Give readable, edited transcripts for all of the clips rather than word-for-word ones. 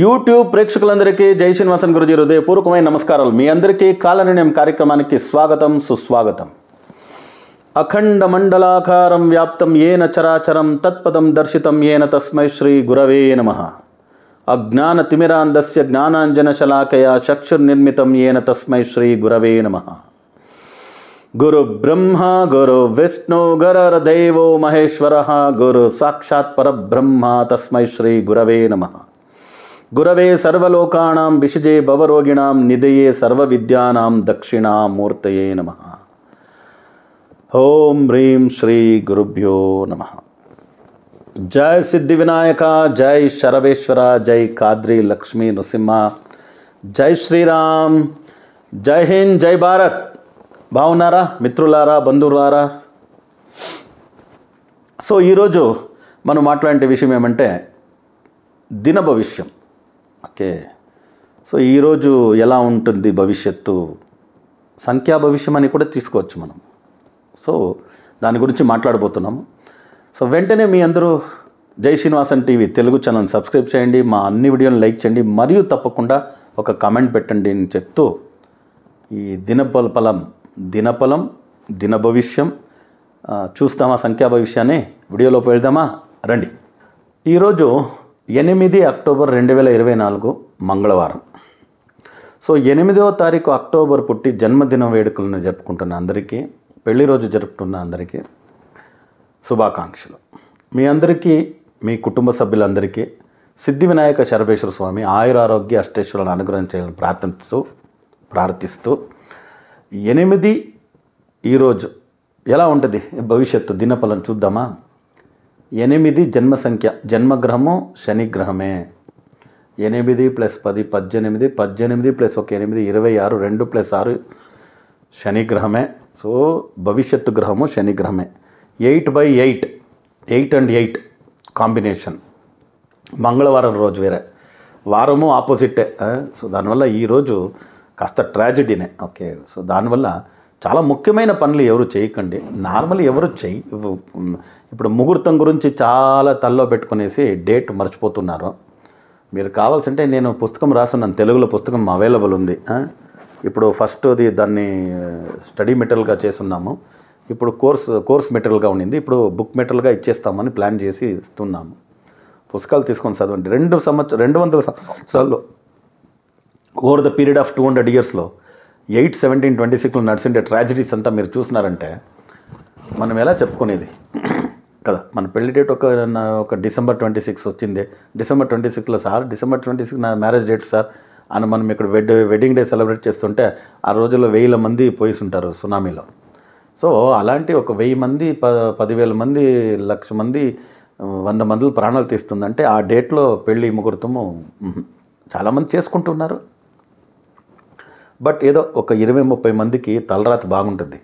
YouTube ప్రేక్షకులందరికీ జై శ్రీనివాసన్ గురుజీ హృదయపూర్వకమైన నమస్కారాలు. మీ అందరికీ కాలనిర్ణయం కార్యక్రమానికి స్వాగతం సుస్వాగతం. అఖండ మండలాకారం వ్యాప్తం ఏన చరాచరం తత్పదం దర్శితం ఏన తస్మై శ్రీ గురవే నమః. అజ్ఞాన తిమిరాంధస్య జ్ఞానాంజన శలాకయా చక్షుర్నిర్మితం ఏన తస్మై శ్రీ గురవే నమః. గురు బ్రహ్మ గురు విష్ణు గురుర్దేవో మహేశ్వరః గురు సాక్షాత్ పరబ్రహ్మ తస్మై శ్రీ గురవే నమః. గురవే సర్వలోకానాం విషజే భవరోగిణాం నిధయే సర్వవిద్యానాం దక్షిణామూర్తయే నమః. ఓం హ్రీం శ్రీ గురుభ్యో నమః. జై సిద్ధి వినాయక, జై శరవేశ్వర, జై కాద్రి లక్ష్మీ నృసింహ, జై శ్రీరామ్, జై హింద్, జై భారత్. బాగున్నారా మిత్రులారా, బంధువులారా? సో ఈరోజు మనం మాట్లాడే విషయం ఏమంటే దిన భవిష్యం. ఓకే, సో ఈరోజు ఎలా ఉంటుంది భవిష్యత్తు, సంఖ్యా భవిష్యం అని కూడా తీసుకోవచ్చు మనం. సో దాని గురించి మాట్లాడబోతున్నాము. సో వెంటనే మీ అందరూ జై Srinivasan TV Telugu channel subscribe చేయండి, మా అన్ని వీడియోలను లైక్ చేయండి, మరియు తప్పకుండా ఒక కామెంట్ పెట్టండి అని చెప్తూ ఈ దినఫలం దిన భవిష్యం చూస్తామా, సంఖ్యా భవిష్యాన్ని వీడియోలోకి వెళ్దామా, రండి. ఈరోజు 8 అక్టోబర్ 2024 మంగళవారం. సో 8వ తారీఖు అక్టోబర్ పుట్టి జన్మదిన వేడుకలను జరుపుకుంటున్న అందరికీ, పెళ్లి రోజు జరుపుకున్న అందరికీ శుభాకాంక్షలు. మీ అందరికీ, మీ కుటుంబ సభ్యులందరికీ సిద్ధి వినాయక శరవేశ్వర స్వామి ఆయురారోగ్య అష్టేశ్వరులను అనుగ్రహించాలని ప్రార్థిస్తూ 8 ఈరోజు ఎలా ఉంటుంది భవిష్యత్తు దినఫలం చూద్దామా. 8 జన్మ సంఖ్య, జన్మగ్రహము శనిగ్రహమే. 8 + 10 18, 18 + 1 8, 26, 2 + 6 శనిగ్రహమే. సో భవిష్యత్తు గ్రహము శనిగ్రహమే. 8/8, 8 and 8 కాంబినేషన్. మంగళవారం రోజు వేరే, వారము ఆపోజిటే. సో దానివల్ల ఈరోజు కాస్త ట్రాజడీనే. ఓకే, సో దానివల్ల చాలా ముఖ్యమైన పనులు ఎవరు చేయకండి. నార్మల్ ఎవరు ఇప్పుడు ముహూర్తం గురించి చాలా తల్లో పెట్టుకునేసి డేట్ మర్చిపోతున్నారు. మీరు కావాల్సింటే నేను పుస్తకం రాస్తున్నాను, తెలుగులో పుస్తకం అవైలబుల్ ఉంది. ఇప్పుడు ఫస్ట్ది దాన్ని స్టడీ మెటీరియల్గా చేస్తున్నాము. ఇప్పుడు కోర్స్ మెటీరియల్గా ఉండింది, ఇప్పుడు బుక్ మెటీరియల్గా ఇచ్చేస్తామని ప్లాన్ చేసి ఇస్తున్నాము. పుస్తకాలు తీసుకొని చదవండి. 200 సంవత్సరాల్లో ఓవర్ ద పీరియడ్ ఆఫ్ 200 ఇయర్స్లో 8, 17, 26లో నడిచిండే ట్రాజడీస్ అంతా మీరు చూసినారంటే మనం ఎలా చెప్పుకునేది కదా. మన పెళ్లి డేట్ ఒక December 26 వచ్చింది. December 26లో సార్, December 26 నా మ్యారేజ్ డేట్ సార్ అని మనం ఇక్కడ వెడ్డింగ్ డే సెలబ్రేట్ చేస్తుంటే ఆ రోజుల్లో 1000 మంది పోయిస్తుంటారు సునామీలో. సో అలాంటి ఒక 1000 మంది, 10,000 మంది, 1,00,000 మంది, 100 మంది ప్రాణాలు తీస్తుందంటే ఆ డేట్లో పెళ్ళి ముహూర్తము చాలామంది చేసుకుంటున్నారు. బట్ ఏదో ఒక 20-30 మందికి తలరాత బాగుంటుంది.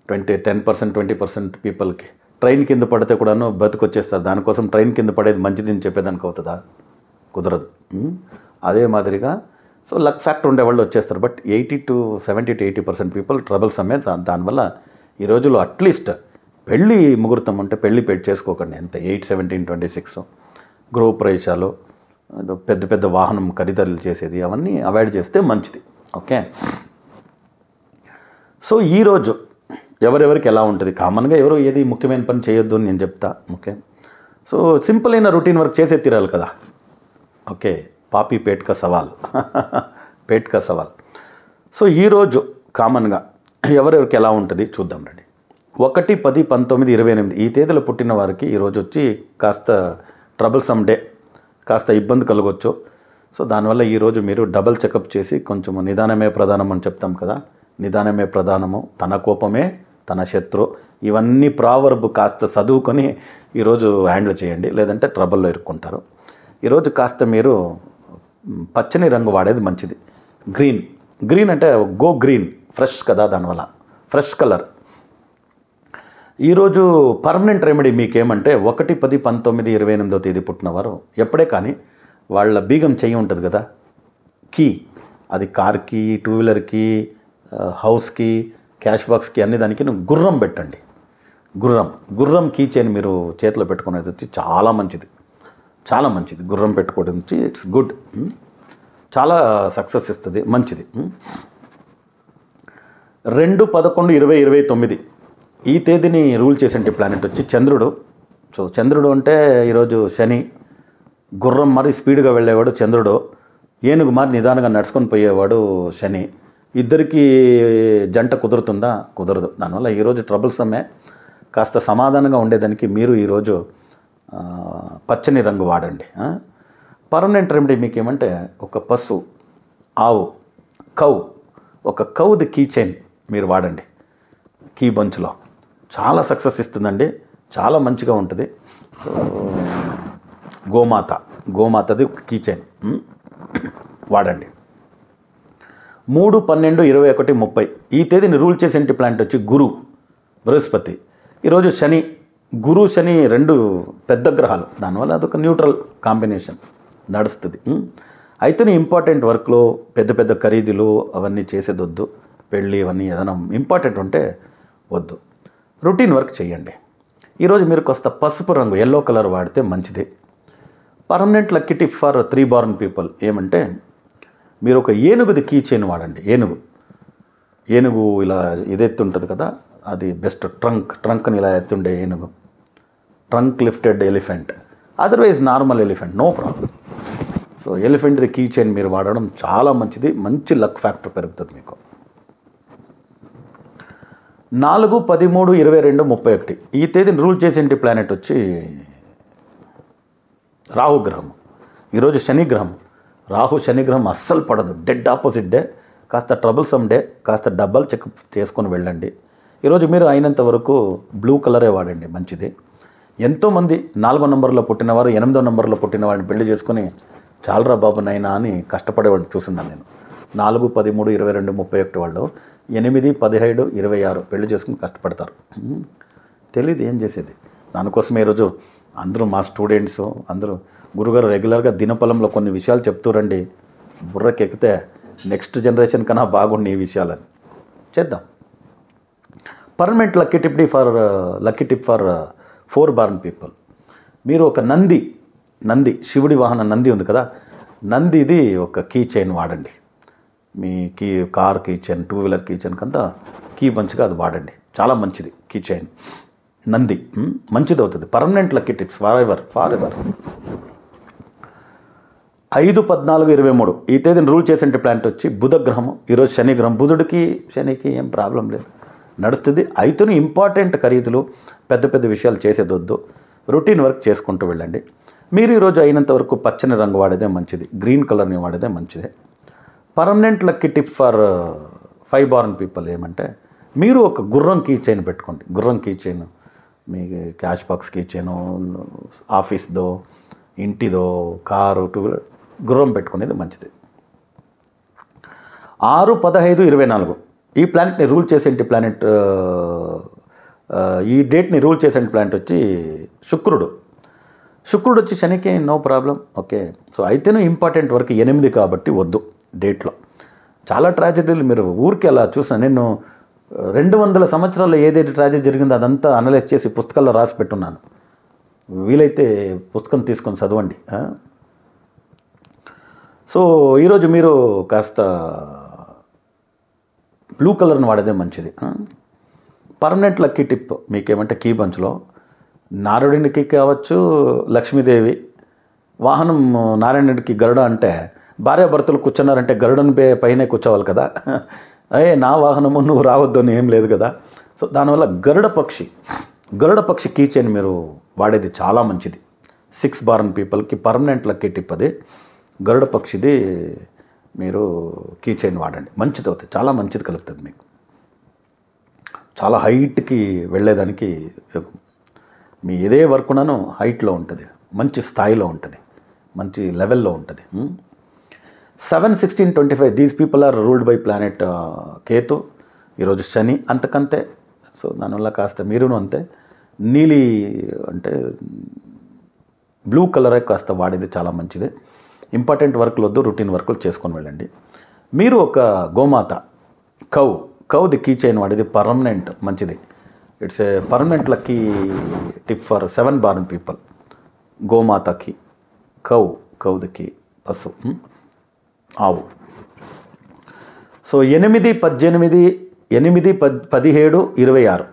10%, 20% పీపుల్కి ట్రైన్ కింద పడితే కూడాను బతికొచ్చేస్తారు. దానికోసం ట్రైన్ కింద పడేది మంచిదని చెప్పేదానికి అవుతుందా? కుదరదు. అదే మాదిరిగా సో లక్ ఫ్యాక్టర్ ఉండేవాళ్ళు వచ్చేస్తారు. బట్ 70 to 80% పీపుల్ ట్రబుల్స్ అమ్మే. దానివల్ల ఈ రోజుల్లో అట్లీస్ట్ పెళ్ళి ముహూర్తం ఉంటే పెళ్ళి చేసుకోకండి. ఎంత 8, 17, 26 గృహ ప్రవేశాలు, పెద్ద పెద్ద వాహనం ఖరీదాలు చేసేది అవన్నీ అవాయిడ్ చేస్తే మంచిది. ఓకే, సో ఈరోజు ఎవరెవరికి ఎలా ఉంటుంది, కామన్గా ఎవరు ఏది ముఖ్యమైన పని చేయొద్దు అని నేను చెప్తా. ఓకే, సో సింపుల్ అయిన రొటీన్ వర్క్ చేసే తీరాలి కదా. ఓకే, పాపి పేట్కా సవాల్. సో ఈరోజు కామన్గా ఎవరెవరికి ఎలా ఉంటుంది చూద్దాం రండి. 1, 10, 19, 28 ఈ తేదీలో పుట్టిన వారికి ఈరోజు వచ్చి కాస్త ట్రబుల్సమ్ డే, కాస్త ఇబ్బంది కలగవచ్చు. సో దానివల్ల ఈరోజు మీరు డబల్ చెకప్ చేసి కొంచెం నిదానమే ప్రధానం అని చెప్తాం కదా. నిదానమే ప్రధానము, తన కోపమే తన శత్రు, ఇవన్నీ ప్రావర్బ్ కాస్త చదువుకొని ఈరోజు హ్యాండిల్ చేయండి, లేదంటే ట్రబుల్లో ఇరుక్కుంటారు. ఈరోజు కాస్త మీరు పచ్చని రంగు వాడేది మంచిది. గ్రీన్ అంటే గో గ్రీన్, ఫ్రెష్ కదా, దానివల్ల ఫ్రెష్ కలర్. ఈరోజు పర్మనెంట్ రెమెడీ మీకేమంటే 1, 10, 19, 28వ తేదీ పుట్టినవారు ఎప్పుడే కానీ వాళ్ళ బీగం చెయ్యి ఉంటుంది కదా, కీ, అది కార్కి, 2 వీలర్కి, హౌస్కి, క్యాష్ బాక్స్కి, అన్ని దానికి గుర్రం పెట్టండి. గుర్రం కీ చైన్ మీరు చేతిలో పెట్టుకునేది వచ్చి చాలా మంచిది. చాలా మంచిది. గుర్రం పెట్టుకోవడం నుంచి ఇట్స్ గుడ్. చాలా సక్సెస్ ఇస్తుంది, మంచిది. 2/11/2029 ఈ తేదీని రూల్ చేసే ప్లానెట్ వచ్చి చంద్రుడు. సో చంద్రుడు అంటే ఈరోజు శని, గుర్రం మరి స్పీడ్గా వెళ్ళేవాడు చంద్రుడు, ఏనుగు మరి నిదానంగా నడుచుకొని పోయేవాడు శని. ఇద్దరికి జంట కుదురుతుందా? కుదరదు. దానివల్ల ఈరోజు ట్రబుల్సమే. కాస్త సమాధానంగా ఉండేదానికి మీరు ఈరోజు పచ్చని రంగు వాడండి. పర్మనెంట్ రెమెడీ మీకు ఏమంటే ఒక పశు, ఆవు, కౌ, ఒక కౌది కీ చైన్ మీరు వాడండి. కీ బంచ్లో చాలా సక్సెస్ ఇస్తుందండి, చాలా మంచిగా ఉంటుంది. సో గోమాతది కీ చైన్ వాడండి. 3/12/21/30 ఈ తేదీని రూల్ చేసే ప్లానెట్ వచ్చి గురు, బృహస్పతి. ఈరోజు శని, గురు శని రెండు పెద్ద గ్రహాలు, దానివల్ల అదొక న్యూట్రల్ కాంబినేషన్ నడుస్తుంది. అయితే ఇంపార్టెంట్ వర్క్లో పెద్ద పెద్ద ఖరీదులు అవన్నీ చేసేది వద్దు. పెళ్ళి అవన్నీ ఏదైనా ఇంపార్టెంట్ ఉంటే వద్దు. రొటీన్ వర్క్ చేయండి. ఈరోజు మీరు కాస్త పసుపు రంగు, ఎల్లో కలర్ వాడితే మంచిది. Permanent lucky tip for 3 born people ఏమంటే మీరు ఒక ఏనుగుది కీ చైన్ వాడండి. ఏనుగు ఇలా ఇదెత్తుంటుంది కదా, అది బెస్ట్. ట్రంక్ని ఇలా ఎత్తుండే ఏనుగు, trunk lifted elephant. Otherwise normal elephant, no problem. So ఎలిఫెంట్ది కీ చైన్ మీరు వాడడం చాలా మంచిది, మంచి లక్ ఫ్యాక్టర్ పెరుగుతుంది మీకు. 4/13/22/31 ఈ తేదీని రూల్ చేసే ప్లానెట్ వచ్చి రాహుగ్రహం. ఈరోజు శనిగ్రహం. రాహు శనిగ్రహం అస్సలు పడదు, డెడ్ ఆపోజిట్ డే. కాస్త ట్రబుల్సమ్ డే, కాస్త డబ్బల్ చెకప్ చేసుకొని వెళ్ళండి. ఈరోజు మీరు అయినంత వరకు బ్లూ కలరే వాడండి, మంచిది. ఎంతోమంది 4వ నంబర్లో పుట్టినవారు 8వ నంబర్లో పుట్టిన వాడిని పెళ్లి చేసుకొని చాలరా బాబు నైనా అని కష్టపడేవాడిని చూస్తున్నాను నేను. 4/13/22/31 వాళ్ళు 8, 17, 26 పెళ్లి చేసుకుని కష్టపడతారు. తెలియదు ఏం చేసేది. దానికోసమే ఈరోజు అందరూ మా స్టూడెంట్స్ అందరూ గురుగారు రెగ్యులర్గా దినపలంలో కొన్ని విషయాలు చెప్తూరండి, బుర్రకెక్కితే నెక్స్ట్ జనరేషన్ కన్నా బాగుండి ఈ విషయాలని చేద్దాం. Permanent lucky tip for 4 born people. మీరు ఒక నంది శివుడి వాహన నంది ఉంది కదా, నందిది ఒక కీ చైన్ వాడండి. మీ car key chain, 2 wheeler key chain కంతా కీ మంచిగా అది వాడండి, చాలా మంచిది. కీ చైన్ నంది మంచిది అవుతుంది. Permanent lucky tips far ever. 5/14/23 ఈ తేదీని రూల్ చేసే ప్లానెట్ వచ్చి బుధగ్రహము. ఈరోజు శనిగ్రహం. శనికి ఏం ప్రాబ్లం లేదు, నడుస్తుంది. అయితేనే ఇంపార్టెంట్ ఖరీదులు పెద్ద పెద్ద విషయాలు చేసేది వద్దు. రొటీన్ వర్క్ చేసుకుంటూ వెళ్ళండి. మీరు ఈరోజు అయినంత వరకు పచ్చని రంగు వాడేదే మంచిది, గ్రీన్ కలర్ని వాడేదే మంచిది. Permanent lucky tip for 5 born people ఏమంటే మీరు ఒక గుర్రం కీ చైన్ పెట్టుకోండి. గుర్రం కీ చైన్ మీ క్యాష్ బాక్స్ కీ చైన్, ఆఫీస్దో, ఇంటిదో, కారు, 2 wheeler గుర్రం పెట్టుకునేది మంచిది. 6/15/24 ఈ ప్లానెట్ని రూల్ చేసే ప్లానెట్, ఈ డేట్ని రూల్ చేసే ప్లానెట్ వచ్చి శుక్రుడు వచ్చి శనికి నో ప్రాబ్లం. ఓకే. సో అయితేనే ఇంపార్టెంట్ వర్క్ 8 కాబట్టి వద్దు డేట్లో. చాలా ట్రాజెడీలు మీరు ఊరికి అలా చూసాను నేను. 200 సంవత్సరాల్లో ఏదైతే ట్రాజెడీ జరిగిందో అదంతా అనలైజ్ చేసి పుస్తకాల్లో రాసి పెట్టున్నాను. వీలైతే పుస్తకం తీసుకొని చదవండి. సో ఈరోజు మీరు కాస్త బ్లూ కలర్ని వాడేదే మంచిది. పర్మనెంట్ లక్కీ టిప్ మీకేమంటే కీ బంచ్లో నారాయణుడికి కావచ్చు, లక్ష్మీదేవి వాహనం. నారాయణుడికి గరుడ అంటే భార్యాభర్తలు కూర్చున్నారంటే గరుడని పైనే కూర్చోవాలి కదా. నా వాహనము నువ్వు రావద్దు అని ఏం లేదు కదా. సో దానివల్ల గరుడ పక్షి కీ చైన్ మీరు వాడేది చాలా మంచిది. 6 born పీపుల్కి పర్మనెంట్ లక్కీ టిప్ అది. గరుడ పక్షిది మీరు కీ చైన్ వాడండి, మంచిది అవుతుంది, చాలా మంచిది కలుగుతుంది మీకు. చాలా హైట్కి వెళ్ళేదానికి మీ ఏదే వర్క్ ఉన్నానో హైట్లో ఉంటుంది, మంచి స్థాయిలో ఉంటుంది, మంచి లెవెల్లో ఉంటుంది. 7/16/25 these people are ruled by planet Ketu. ఈరోజు శని అంతకంతే. సో దానివల్ల కాస్త మీరును అంతే. నీలి అంటే బ్లూ కలరే కాస్త వాడేది చాలా మంచిది. ఇంపార్టెంట్ వర్క్లు వద్దు, రొటీన్ వర్కులు చేసుకొని వెళ్ళండి. మీరు ఒక గోమాత, కౌది కీ చైన్ వాడేది పర్మనెంట్ మంచిది. It's a permanent lucky tip for 7 born people. గోమాతకి కౌదుకి పశు, ఆవు. So 8, 18, 8, 17, 26,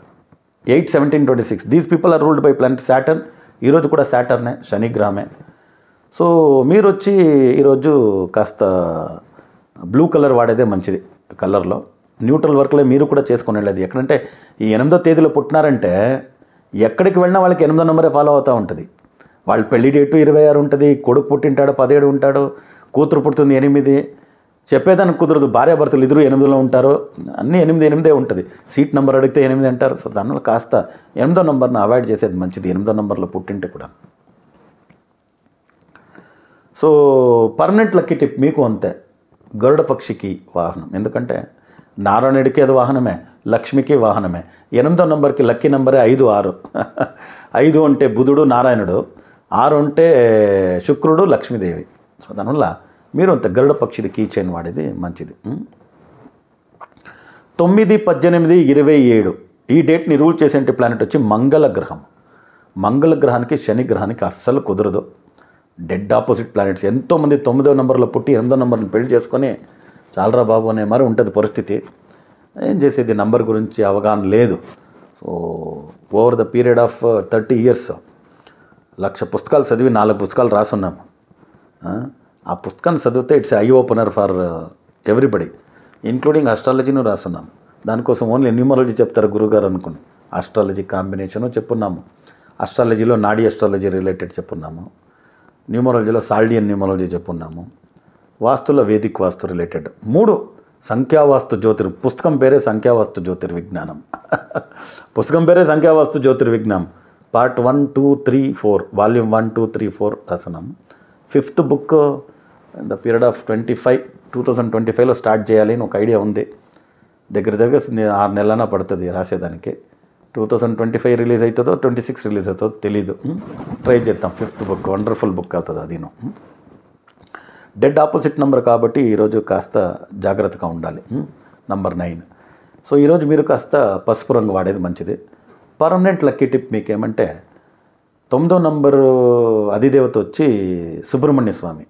8, 17, 26. These people are ruled by planet Saturn. ఈరోజు కూడా సాటర్నే, శనిగ్రహమే. సో మీరు వచ్చి ఈరోజు కాస్త బ్లూ కలర్ వాడేదే మంచిది. కలర్లో న్యూట్రల్ వర్క్లో మీరు కూడా చేసుకుని వెళ్ళేది. ఎక్కడంటే ఈ 8వ తేదీలో పుట్టినారంటే ఎక్కడికి వెళ్ళినా వాళ్ళకి 8వ నెంబరే ఫాలో అవుతూ ఉంటుంది. వాళ్ళ పెళ్లి డేటు 26 ఉంటుంది, కొడుకు పుట్టింటాడు 17 ఉంటాడు, కూతురు పుడుతుంది 8. చెప్పేదానికి కుదరదు. భార్యాభర్తలు ఇద్దరు 8లో ఉంటారు. అన్నీ 8 ఉంటుంది. సీట్ నెంబర్ అడిగితే 8 అంటారు. సో దానివల్ల కాస్త 8వ నెంబర్ని అవాయిడ్ చేసేది మంచిది. 8వ నెంబర్లో పుట్టింటే కూడా. సో పర్మనెంట్ లక్కీ టిప్ మీకు అంతే, గరుడ పక్షికి వాహనం. ఎందుకంటే నారాయణుడికి అది వాహనమే, లక్ష్మికి వాహనమే. 8వ నెంబర్కి లక్కీ నెంబరే 5, 6. 5 అంటే బుధుడు నారాయణుడు, 6 అంటే శుక్రుడు లక్ష్మీదేవి. సో దానివల్ల మీరు అంత గరుడ పక్షిది కీ చైన్ వాడేది మంచిది. 9, 18, 27 ఈ డేట్ని రూల్ చేసే ప్లానెట్ వచ్చి మంగళ గ్రహం. మంగళ గ్రహానికి శని గ్రహానికి అస్సలు కుదరదు. Dead opposite planets. ఎంతోమంది 9వ నెంబర్లో పుట్టి 8వ నెంబర్ని పెళ్లి చేసుకొని చాలరా బాబు అనే మరి ఉంటుంది పరిస్థితి. ఏం చేసేది, నంబర్ గురించి అవగాహన లేదు. So over the period of 30 years 1,00,000 పుస్తకాలు చదివి 4 పుస్తకాలు రాసున్నాము. ఆ పుస్తకాన్ని చదివితే it's eye opener for everybody, including ఆస్ట్రాలజీను రాస్తున్నాము. దానికోసం ఓన్లీ న్యూమరాలజీ చెప్తారు గురుగారు అనుకుని ఆస్ట్రాలజీ కాంబినేషను చెప్పున్నాము. ఆస్ట్రాలజీలో నాడీ ఆస్ట్రాలజీ రిలేటెడ్ చెప్పున్నాము. న్యూమరాలజీలో సాల్డియన్ న్యూమరాలజీ చెప్పున్నాము. వాస్తులో వేదిక్ వాస్తు రిలేటెడ్ 3 సంఖ్యావాస్తు పుస్తకం పేరే సంఖ్యావాస్తు జ్యోతిర్విజ్ఞానం. పుస్తకం పేరే సంఖ్యావాస్తు జ్యోతిర్విజ్ఞానం. పార్ట్ 1, 2, 3, 4 వాల్యూమ్ 1, 2, 3, 4 రాస్తున్నాము. 5th book in the period of 2025లో స్టార్ట్ చేయాలి అని ఒక ఐడియా ఉంది. దగ్గర 6 నెలలైనా పడుతుంది రాసేదానికి. 2025 రిలీజ్ అవుతుందో 26 రిలీజ్ అవుతుందో తెలీదు. ట్రై చేద్దాం. 5th బుక్ వండర్ఫుల్ బుక్ అవుతుంది అదిను. డెడ్ ఆపోజిట్ నెంబర్ కాబట్టి ఈరోజు కాస్త జాగ్రత్తగా ఉండాలి. నంబర్ 9. సో ఈరోజు మీరు కాస్త పసుపు రంగు వాడేది మంచిది. పర్మనెంట్ లక్కీ టిప్ మీకేమంటే 9వ నెంబరు అధిదేవత వచ్చి సుబ్రహ్మణ్య స్వామి,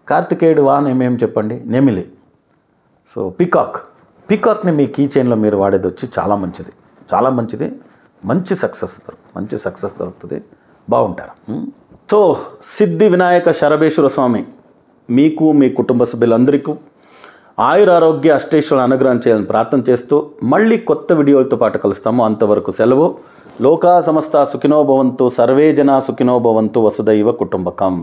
కార్తికేయుడు వాహనం ఏమేమి చెప్పండి, నెమిలి. సో పీకాక్ని మీ కీ చైన్లో మీరు వాడేది వచ్చి చాలా మంచిది. మంచి సక్సెస్ దొరుకుతుంది, బాగుంటారు. సో సిద్ధి వినాయక శరభేశ్వర స్వామి మీకు మీ కుటుంబ సభ్యులందరికీ ఆయురారోగ్య అష్టైశ్వర్యాలను అనుగ్రహం చేయాలని ప్రార్థన చేస్తూ మళ్ళీ కొత్త వీడియోలతో పాటు కలుస్తాము. అంతవరకు సెలవు. లోకా సమస్త సుఖినో భవంతు, సర్వే జనా సుఖినో భవంతు, వసుదైవ కుటుంబకం.